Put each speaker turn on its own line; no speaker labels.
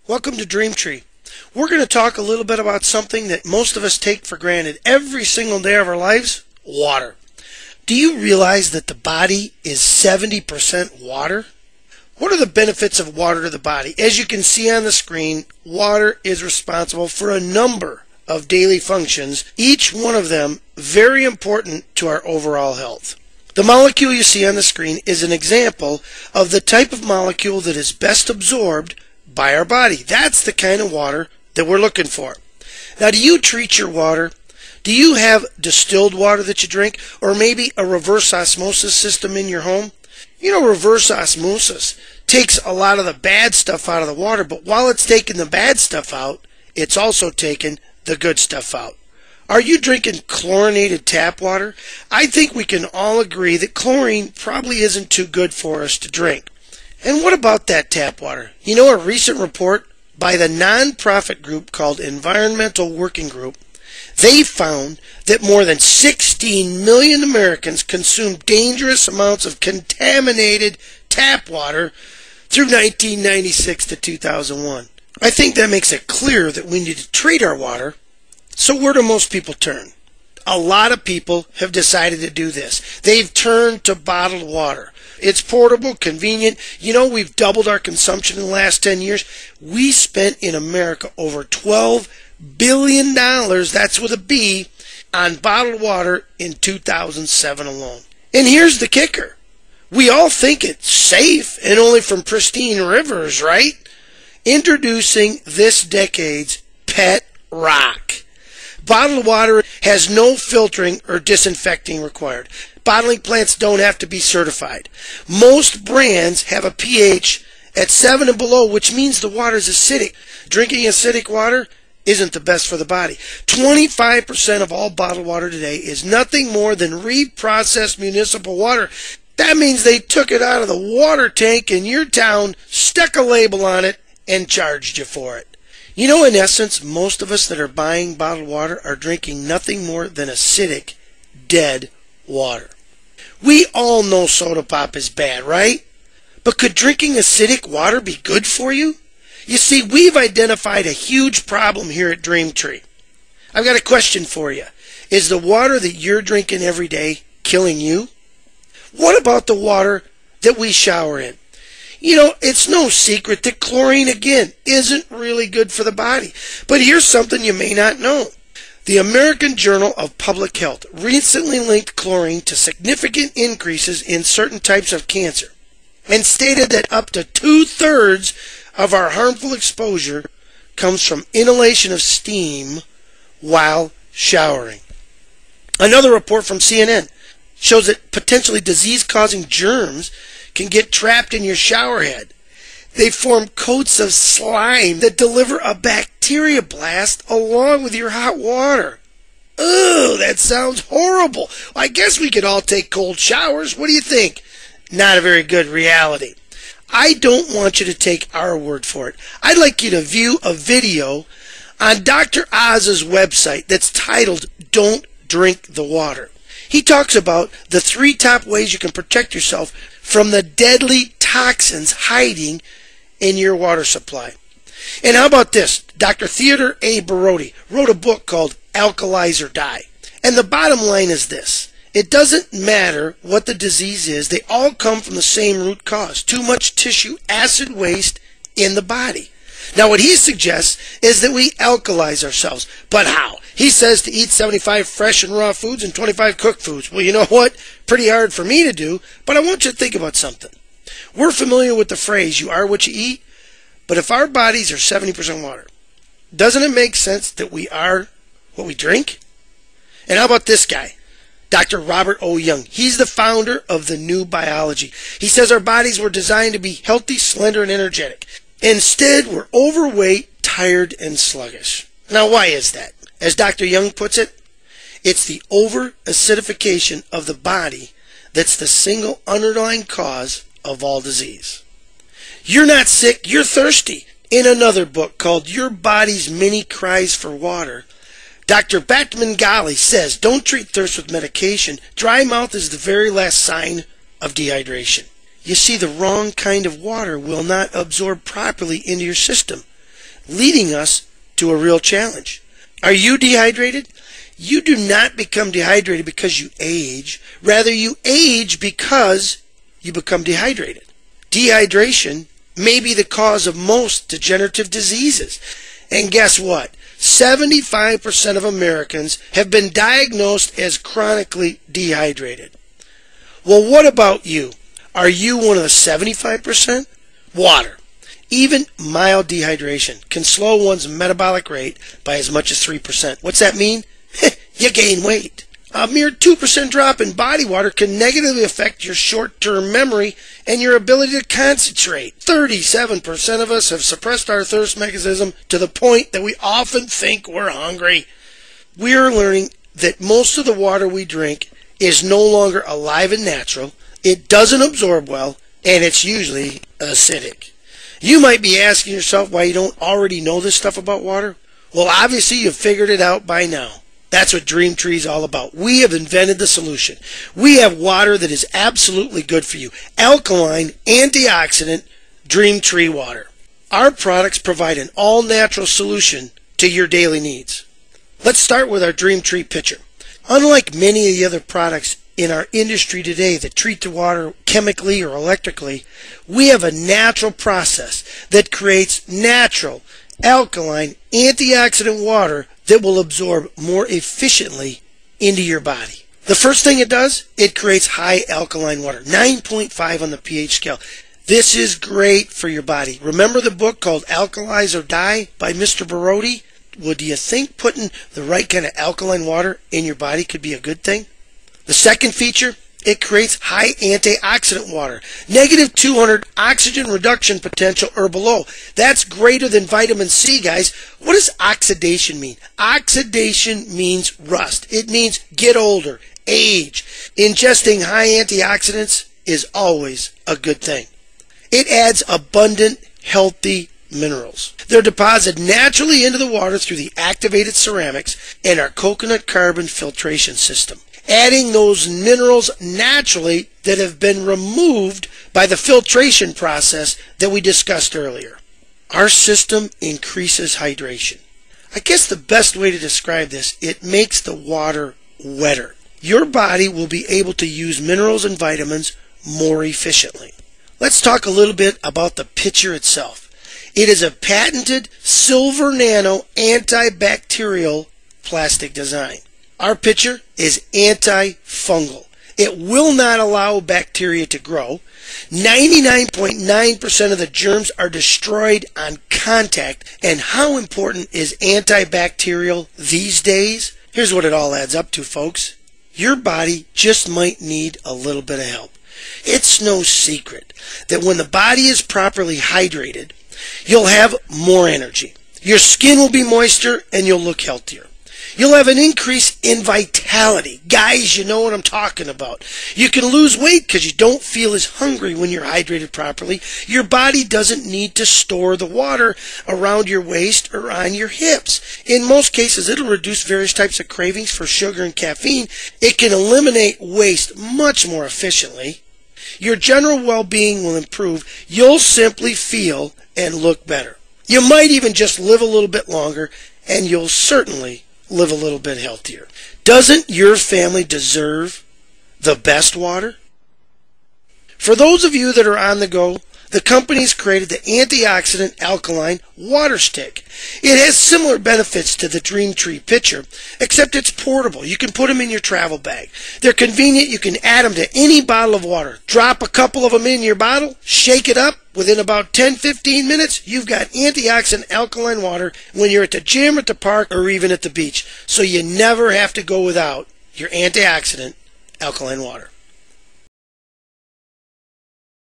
Welcome to Dream Tree. We're going to talk a little bit about something that most of us take for granted every single day of our lives: water. Do you realize that the body is 70% water? What are the benefits of water to the body? As you can see on the screen, water is responsible for a number of daily functions, each one of them very important to our overall health. The molecule you see on the screen is an example of the type of molecule that is best absorbed by our body. That's the kind of water that we're looking for. Now, do you treat your water? Do you have distilled water that you drink, or maybe a reverse osmosis system in your home? You know, reverse osmosis takes a lot of the bad stuff out of the water, but while it's taking the bad stuff out, it's also taking the good stuff out. Are you drinking chlorinated tap water? I think we can all agree that chlorine probably isn't too good for us to drink. And what about that tap water? You know, a recent report by the non-profit group called Environmental Working Group, they found that more than 16 million Americans consume dangerous amounts of contaminated tap water through 1996 to 2001. I think that makes it clear that we need to treat our water. So where do most people turn? A lot of people have decided to do this. They've turned to bottled water. It's portable, convenient. You know, we've doubled our consumption in the last 10 years. We spent in America over $12 billion, that's with a B, on bottled water in 2007 alone. And here's the kicker. We all think it's safe and only from pristine rivers, right? Introducing this decade's pet rock. Bottled water has no filtering or disinfecting required. Bottling plants don't have to be certified. Most brands have a pH at 7 and below, which means the water is acidic. Drinking acidic water isn't the best for the body. 25% of all bottled water today is nothing more than reprocessed municipal water. That means they took it out of the water tank in your town, stuck a label on it, and charged you for it. You know, in essence, most of us that are buying bottled water are drinking nothing more than acidic, dead water. We all know soda pop is bad, right? But could drinking acidic water be good for you? You see, we've identified a huge problem here at Dream Tree. I've got a question for you. Is the water that you're drinking every day killing you? What about the water that we shower in? You know, it's no secret that chlorine, again, isn't really good for the body. But here's something you may not know. The American Journal of Public Health recently linked chlorine to significant increases in certain types of cancer and stated that up to 2/3 of our harmful exposure comes from inhalation of steam while showering. Another report from CNN shows that potentially disease-causing germs can get trapped in your shower head. They form coats of slime that deliver a bacteria blast along with your hot water. Ugh, that sounds horrible. I guess we could all take cold showers. What do you think? Not a very good reality. I don't want you to take our word for it. I'd like you to view a video on Dr. Oz's website that's titled "Don't Drink the Water." He talks about the 3 top ways you can protect yourself from the deadly toxins hiding in your water supply. And how about this? Dr. Theodore A. Barodi wrote a book called Alkalize or Die. And the bottom line is this: it doesn't matter what the disease is, they all come from the same root cause: too much tissue acid waste in the body. Now, what he suggests is that we alkalize ourselves. But how? He says to eat 75 fresh and raw foods and 25 cooked foods. Well, you know what? Pretty hard for me to do, but I want you to think about something. We're familiar with the phrase, you are what you eat, but if our bodies are 70% water, doesn't it make sense that we are what we drink? And how about this guy? Dr. Robert O. Young. He's the founder of the New Biology. He says our bodies were designed to be healthy, slender, and energetic. Instead, we're overweight, tired, and sluggish. Now, why is that? As Dr. Young puts it, it's the over-acidification of the body that's the single underlying cause of all disease. You're not sick, you're thirsty. In another book called Your Body's Many Cries for Water, Dr. Batman Ghali says, don't treat thirst with medication. Dry mouth is the very last sign of dehydration. You see, the wrong kind of water will not absorb properly into your system. leading us to a real challenge. Are you dehydrated? You do not become dehydrated because you age. Rather, you age because you become dehydrated. Dehydration may be the cause of most degenerative diseases. And guess what? 75% of Americans have been diagnosed as chronically dehydrated. Well, what about you? Are you one of the 75%? Water. Even mild dehydration can slow one's metabolic rate by as much as 3%. What's that mean? You gain weight. A mere 2% drop in body water can negatively affect your short-term memory and your ability to concentrate. 37% of us have suppressed our thirst mechanism to the point that we often think we're hungry. We are learning that most of the water we drink is no longer alive and natural, it doesn't absorb well, and it's usually acidic. You might be asking yourself why you don't already know this stuff about water. Well, obviously you've figured it out by now. That's what Dream Tree is all about. We have invented the solution. We have water that is absolutely good for you. Alkaline, antioxidant, Dream Tree water. Our products provide an all-natural solution to your daily needs. Let's start with our Dream Tree pitcher. Unlike many of the other products in our industry today that treat the water chemically or electrically, we have a natural process that creates natural, alkaline, antioxidant water that will absorb more efficiently into your body. The first thing it does, it creates high alkaline water, 9.5 on the pH scale. This is great for your body. Remember the book called Alkalize or Die by Mr. Barodi? Well, do you think putting the right kind of alkaline water in your body could be a good thing? The second feature, it creates high antioxidant water. Negative 200 oxygen reduction potential or below. That's greater than vitamin C, guys. What does oxidation mean? Oxidation means rust. It means get older, age. Ingesting high antioxidants is always a good thing. It adds abundant, healthy minerals. They're deposited naturally into the water through the activated ceramics and our coconut carbon filtration system, adding those minerals naturally that have been removed by the filtration process that we discussed earlier. Our system increases hydration. I guess the best way to describe this, it makes the water wetter. Your body will be able to use minerals and vitamins more efficiently. Let's talk a little bit about the pitcher itself. It is a patented silver nano antibacterial plastic design. Our pitcher is antifungal. It will not allow bacteria to grow. 99.9% of the germs are destroyed on contact. And how important is antibacterial these days? Here's what it all adds up to, folks. Your body just might need a little bit of help. It's no secret that when the body is properly hydrated, you'll have more energy. Your skin will be moister and you'll look healthier. You'll have an increase in vitality. Guys, you know what I'm talking about. You can lose weight because you don't feel as hungry when you're hydrated properly. Your body doesn't need to store the water around your waist or on your hips. In most cases, it'll reduce various types of cravings for sugar and caffeine. It can eliminate waste much more efficiently. Your general well-being will improve. You'll simply feel and look better. You might even just live a little bit longer, and you'll certainly live a little bit healthier. Doesn't your family deserve the best water? For those of you that are on the go, the company's created the antioxidant alkaline water stick. It has similar benefits to the Dream Tree pitcher, except it's portable. You can put them in your travel bag. They're convenient. You can add them to any bottle of water. Drop a couple of them in your bottle, shake it up. Within about 10-15 minutes, you've got antioxidant alkaline water when you're at the gym, at the park, or even at the beach. So you never have to go without your antioxidant alkaline water.